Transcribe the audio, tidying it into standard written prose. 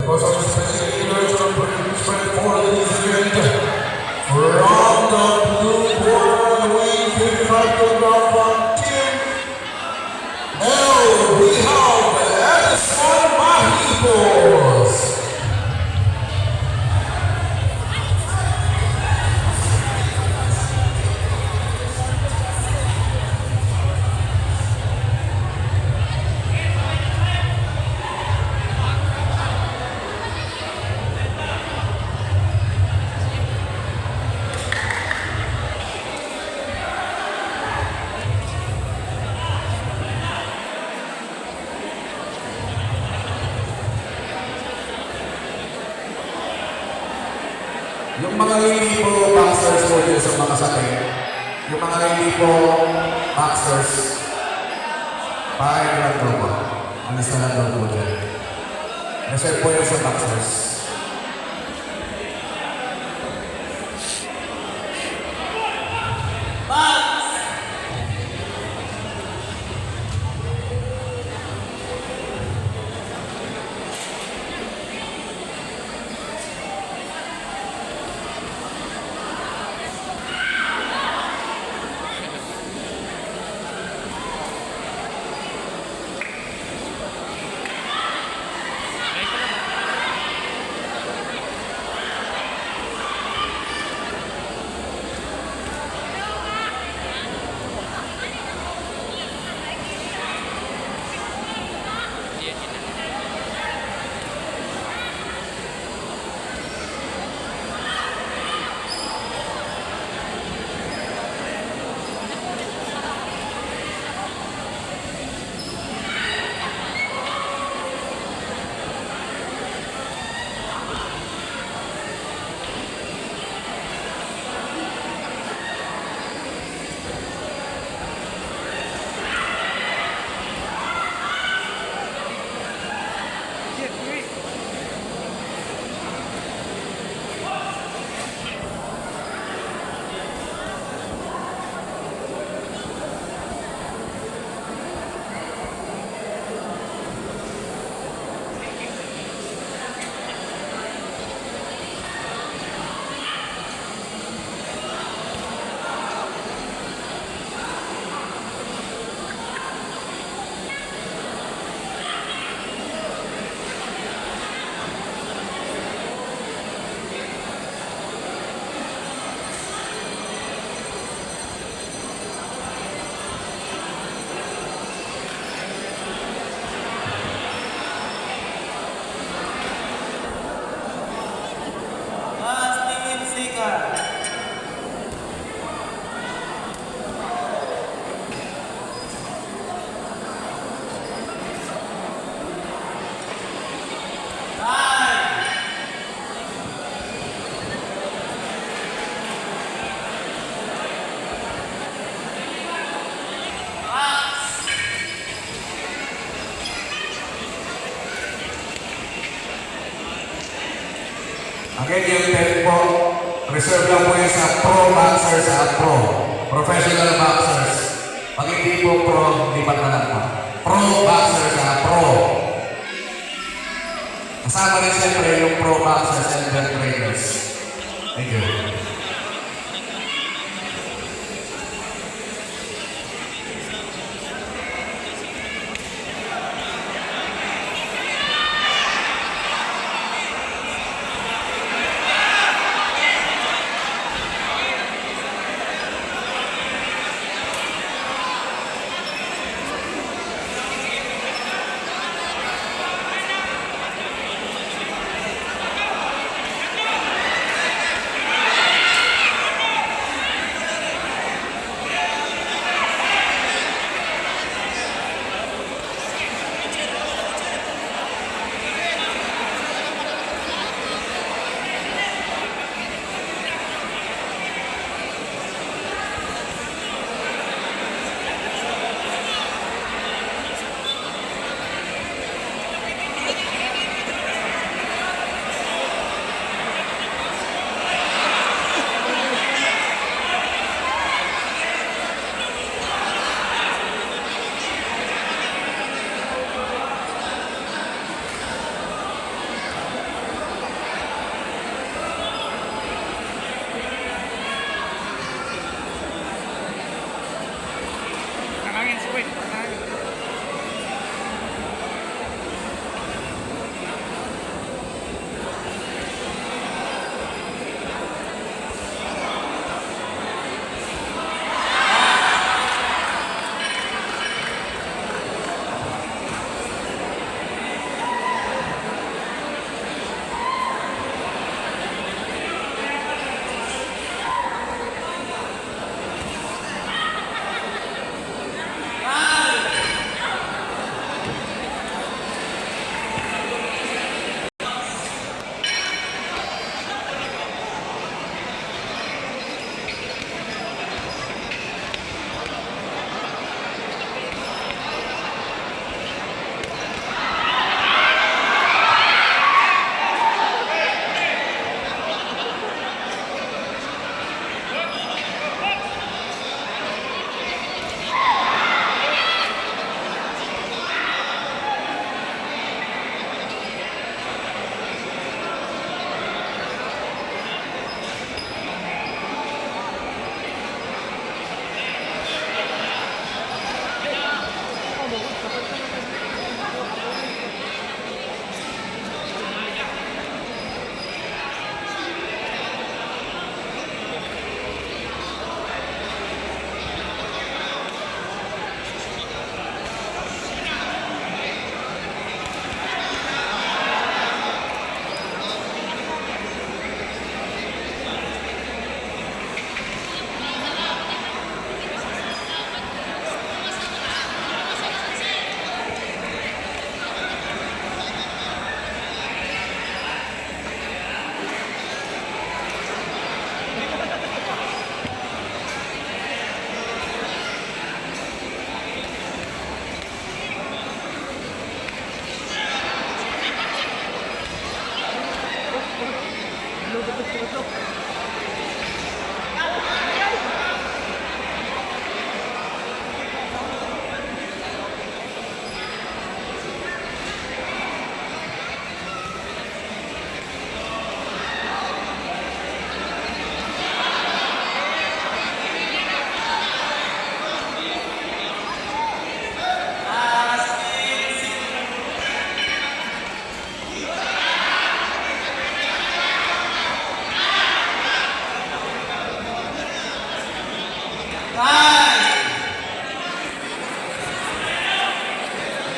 Because of the spectators are spread for the event. From the blue corner, we pick up the ground team. El Rehab Edison Mahipos. Yung mga hindi po boxers po dito sa mga sakit, yung mga hindi po boxers, pahay na lang daw po. Alis na lang daw po dyan. Reserve po yun sa boxers. Again, yung test po, reserve lang po yun sa pro boxers at pro. Professional boxers. Pag hindi po pro, lipat na lang po. Pro boxers at pro. Kasama rin siyempre yung pro boxers and belt trainers. Thank you.